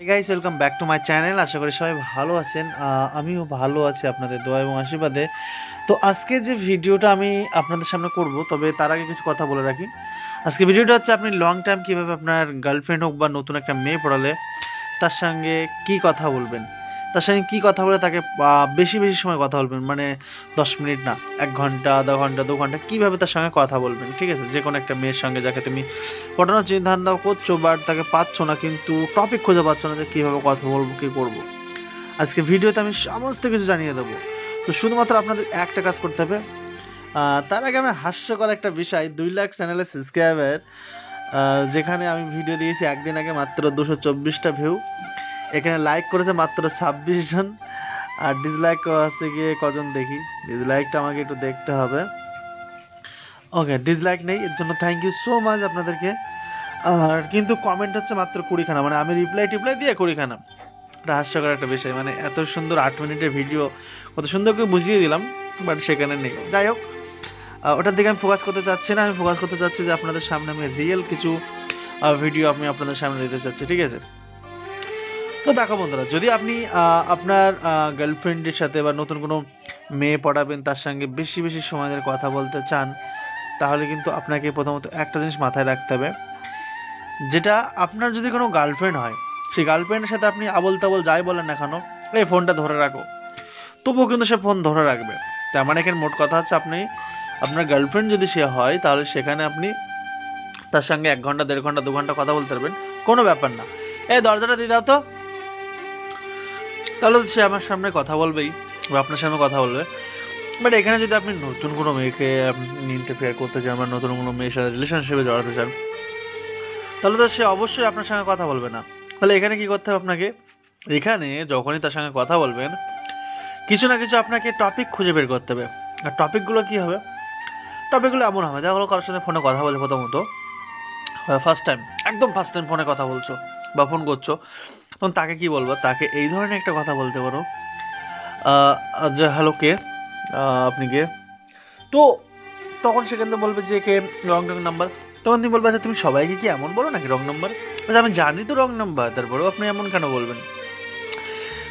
Guys welcome back to my channel. আশা করি সবাই ভালো আছেন। আমিও ভালো আছি আপনাদের দোয়া এবং আশীর্বাদে। তো আজকে যে ভিডিওটা আমি আপনাদের সামনে করব, তবে তার আগে কিছু কথা বলে রাখি। আজকে ভিডিওটা হচ্ছে আপনি লং টাইম কীভাবে আপনার গার্লফ্রেন্ড হোক বা নতুন একটা মেয়ে পড়ালে তার সঙ্গে কি কথা বলবেন, তার সঙ্গে কী কথা বলে তাকে বেশি বেশি সময় কথা বলবেন, মানে 10 মিনিট না, 1 ঘন্টা, আধা ঘন্টা, 2 ঘন্টা, কীভাবে তার সঙ্গে কথা বলবেন। ঠিক আছে, যে কোনো একটা মেয়ের সঙ্গে যাকে তুমি পটানোর চিন্তাভাবনা করছো বাট তাকে পাচ্ছ না, কিন্তু টপিক খুঁজে পাচ্ছ না যে কীভাবে কথা বলবো, কী করবো। আজকে ভিডিওতে আমি সমস্ত কিছু জানিয়ে দেবো। তো শুধুমাত্র আপনাদের একটা কাজ করতে হবে। তার আগে আমি হাস্যকর একটা বিষয়, 2 লাখ চ্যানেলের সাবস্ক্রাইবার, যেখানে আমি ভিডিও দিয়েছি একদিন আগে মাত্র 224টা ভিউ, এখানে লাইক করেছে মাত্র 26 জন, আর ডিসলাইক আছে গিয়ে কজন দেখি। ডিসলাইকটা আমাকে একটু দেখতে হবে। ওকে, ডিসলাইক নেই, এর জন্য থ্যাংক ইউ সো মাচ আপনাদেরকে। আর কিন্তু কমেন্ট হচ্ছে মাত্র 20খানা, মানে আমি রিপ্লাই দিয়ে 20খানা। এটা হাস্যকর একটা বিষয়, মানে এত সুন্দর 8 মিনিটের ভিডিও কত সুন্দর করে বুঝিয়ে দিলাম, বাট সেখানে নেই। যাই হোক, ওটার দিকে আমি ফোকাস করতে চাচ্ছি না। আমি ফোকাস করতে চাচ্ছি যে আপনাদের সামনে আমি রিয়েল কিছু ভিডিও আমি আপনাদের সামনে দিতে চাচ্ছি। ঠিক আছে, তো দেখো বন্ধুরা, যদি আপনি আপনার গার্লফ্রেন্ডের সাথে বা নতুন কোনো মেয়ে পড়াবেন, তার সঙ্গে বেশি বেশি সময় ধরে কথা বলতে চান, তাহলে কিন্তু আপনাকে প্রথমত একটা জিনিস মাথায় রাখতে হবে, যেটা আপনার যদি কোনো গার্লফ্রেন্ড হয়, সেই গার্লফ্রেন্ডের সাথে আপনি আবল তাবল যাই বলেন না কেন, এই ফোনটা ধরে রাখো, তবুও কিন্তু সে ফোন ধরে রাখবে। তার মানে এখানে মোট কথা হচ্ছে, আপনি আপনার গার্লফ্রেন্ড যদি সে হয়, তাহলে সেখানে আপনি তার সঙ্গে 1 ঘন্টা, 1.5 ঘন্টা, 2 ঘন্টা কথা বলতে পারবেন, কোনো ব্যাপার না। এই দরজাটা দিয়ে দাও তো, তাহলে সে আমার সামনে কথা বলবেই বা আপনার সামনে কথা বলবে। বাট এখানে যদি আপনি নতুন কোনো মেয়েকে ইন্টারফেয়ার করতে চান বা নতুন কোনো মেয়ের সাথে রিলেশনশিপে জড়াতে চান, তাহলে তো সে অবশ্যই আপনার সঙ্গে কথা বলবে না। তাহলে এখানে কি করতে হবে আপনাকে? এখানে যখনই তার সঙ্গে কথা বলবেন, কিছু না কিছু আপনাকে টপিক খুঁজে বের করতে হবে। আর টপিকগুলো কী হবে? টপিকগুলো এমন হবে, দেখা হলো কারোর সাথে ফোনে কথা বলে, প্রথমত একদম ফার্স্ট টাইম ফোনে কথা বলছো বা ফোন করছো, তখন তাকে কি বলবো? তাকে এই ধরনের একটা কথা বলতে পারো যে হ্যালো, কে, আপনি কে? তো তখন সেখান থেকে বলবে যে কে, রং নাম্বার। তখন তুমি বলবে, আচ্ছা তুমি সবাইকে কি এমন বলো নাকি রং নাম্বার? আচ্ছা আমি জানি তো রং নাম্বার, তারপরেও আপনি এমন কেন বলবেন?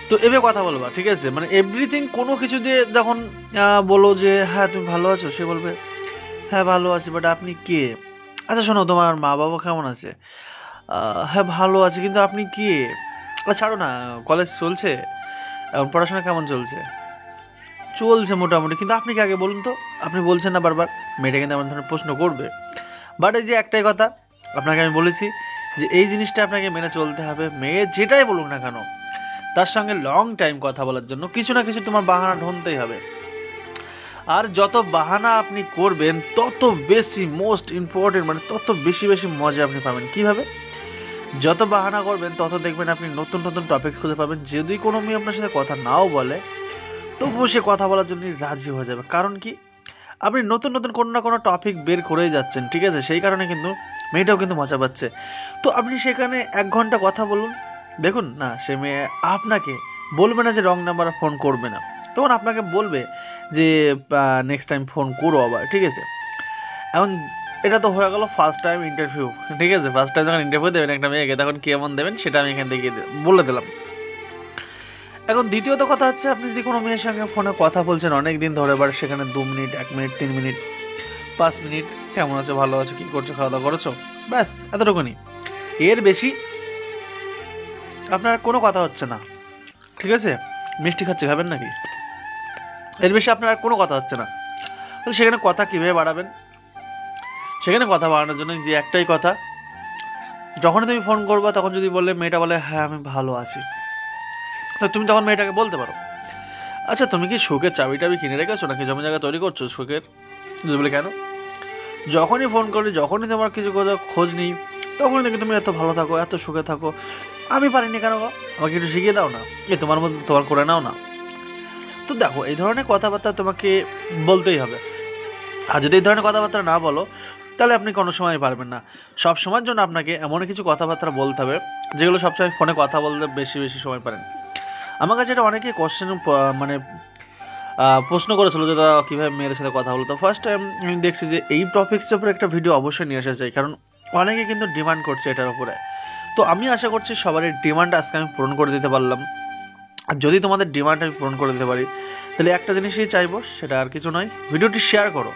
তো এভাবে কথা বলবা। ঠিক আছে, মানে এভরিথিং কোনো কিছু দিয়ে যখন বলো যে হ্যাঁ তুমি ভালো আছো, সে বলবে হ্যাঁ ভালো আছি, বাট আপনি কে? আচ্ছা শোনো, তোমার মা বাবা কেমন আছে? হ্যাঁ ভালো আছে, কিন্তু আপনি কে? ছাড়ো না, কলেজ চলছে, এখন পড়াশোনা কেমন চলছে? চলছে মোটামুটি, কিন্তু আপনি কি আগে বলুন তো, আপনি বলছেন না বারবার। মেয়েটা কিন্তু এমন ধরনের প্রশ্ন করবে। বাট এই যে একটাই কথা আপনাকে আমি বলেছি, যে এই জিনিসটা আপনাকে মেনে চলতে হবে। মেয়ে যেটাই বলুক না কেন, তার সঙ্গে লং টাইম কথা বলার জন্য কিছু না কিছু তোমার বাহানা ঢুনতেই হবে। আর যত বাহানা আপনি করবেন, তত বেশি মোস্ট ইম্পর্টেন্ট, মানে তত বেশি বেশি মজা আপনি পাবেন। কিভাবে? যত বাহানা করবেন, তত দেখবেন আপনি নতুন নতুন টপিক খুঁজে পাবেন। যদি কোনো মেয়ে আপনার সাথে কথা নাও বলে, তবুও সে কথা বলার জন্য রাজি হয়ে যাবে। কারণ কি? আপনি নতুন নতুন কোনো না কোনো টপিক বের করেই যাচ্ছেন। ঠিক আছে, সেই কারণে কিন্তু মেয়েটাও কিন্তু মজা পাচ্ছে। তো আপনি সেখানে 1 ঘন্টা কথা বলুন, দেখুন না, সে মেয়ে আপনাকে বলবে না যে রং নাম্বার ফোন করবে না, তখন আপনাকে বলবে যে নেক্সট টাইম ফোন করো আবার। ঠিক আছে, এখন এটা তো হয়ে গেল ফার্স্ট টাইম ইন্টারভিউ। ঠিক আছে, ফার্স্ট টাইম যখন ইন্টারভিউ দেবেন একটা মেয়েকে, তখন কেমন দেবেন সেটা আমি এখান থেকে বলে দিলাম। এখন দ্বিতীয়ত কথা হচ্ছে, আপনি যদি কোনো মেয়ের সঙ্গে ফোনে কথা বলছেন অনেক দিন ধরে, এবার সেখানে 2 মিনিট, 1 মিনিট, 3 মিনিট, 5 মিনিট, কেমন আছো, ভালো আছো, কি করছো, খাওয়া দাওয়া করেছো, ব্যাস এতটুকুনি। এর বেশি আপনার কোনো কথা হচ্ছে না। ঠিক আছে, মিষ্টি খাচ্ছে, খাবেন নাকি? এর বেশি আপনার আর কোনো কথা হচ্ছে না। তো সেখানে কথা কীভাবে বাড়াবেন? সেখানে কথা বাড়ানোর জন্য যে একটাই কথা, যখনই তুমি ফোন করবা, তখন যদি বললে, মেয়েটা বলে হ্যাঁ আমি ভালো আছি, তো তুমি তখন মেয়েটাকে বলতে পারো, আচ্ছা তুমি কি সুখের চাবি টাবি কিনে রেখেছো নাকি জমি জায়গা তৈরি করছো সুখের? যদি বলে কেন? যখনই ফোন করি, যখনই তোমার কিছু কথা খোঁজ নিই, তখনই দেখি তুমি এত ভালো থাকো, এত সুখে থাকো। আমি পারিনি কেন গো? আমাকে একটু শিখিয়ে দাও না, তোমার মধ্যে তোমার করে নাও না। তো দেখো, এই ধরনের কথাবার্তা তোমাকে বলতেই হবে। আর যদি এই ধরনের কথাবার্তা না বলো, তাহলে আপনি কোনো সময় পারবেন না। সব সময়ের জন্য আপনাকে এমন কিছু কথাবার্তা বলতে হবে, যেগুলো সবসময় ফোনে কথা বলতে বেশি বেশি সময় পারেন। আমার কাছে এটা অনেকেই কোশ্চেন, মানে প্রশ্ন করেছিল যে তারা কীভাবে মেয়েদের সাথে কথা বলতো। ফার্স্ট টাইম আমি দেখছি যে এই টপিক্সের উপরে একটা ভিডিও অবশ্যই নিয়ে আসা যায়, কারণ অনেকে কিন্তু ডিমান্ড করছে এটার উপরে। তো আমি আশা করছি সবারই ডিমান্ড আজকে আমি পূরণ করে দিতে পারলাম। আর যদি তোমাদের ডিমান্ড আমি পূরণ করে দিতে পারি, তাহলে একটা জিনিসই চাইবো, সেটা আর কিছু নয়, ভিডিওটি শেয়ার করো,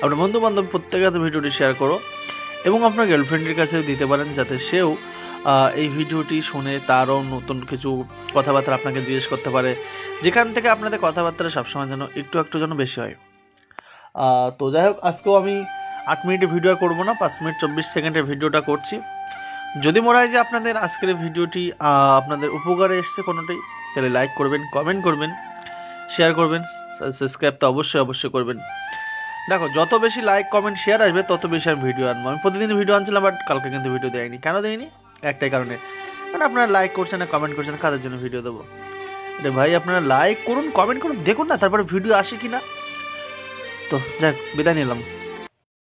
আপনার বন্ধু বান্ধব প্রত্যেকের কাছে ভিডিওটি শেয়ার করো, এবং আপনার গার্লফ্রেন্ডের কাছেও দিতে পারেন, যাতে সেও এই ভিডিওটি শুনে তারও নতুন কিছু কথাবার্তা আপনাকে জিজ্ঞেস করতে পারে, যেখান থেকে আপনাদের কথাবার্তা সবসময় যেন একটু যেন বেশি হয়। তো যাই হোক, আজকেও আমি 8 মিনিটের ভিডিও করবো না, 5 মিনিট 24 সেকেন্ডের ভিডিওটা করছি। যদি মনে হয় যে আপনাদের আজকের ভিডিওটি আপনাদের উপকারে এসছে কোনোটাই, তাহলে লাইক করবেন, কমেন্ট করবেন, শেয়ার করবেন, সাবস্ক্রাইব তো অবশ্যই করবেন। দেখো, যত বেশি লাইক কমেন্ট শেয়ার আসবে তত বেশি আমি ভিডিও আনবো। আমি প্রতিদিন ভিডিও আনছিলাম, বাট কালকে কিন্তু ভিডিও দেয়নি। কেন দেয়নি? একটাই কারণে, কারণ আপনারা লাইক করছেন না, কমেন্ট করছেন, কাদের জন্য ভিডিও দেবো? এটা ভাই, আপনারা লাইক করুন, কমেন্ট করুন, দেখুন না তারপরে ভিডিও আসে কিনা। তো যাই হোক, বিদায় নিলাম।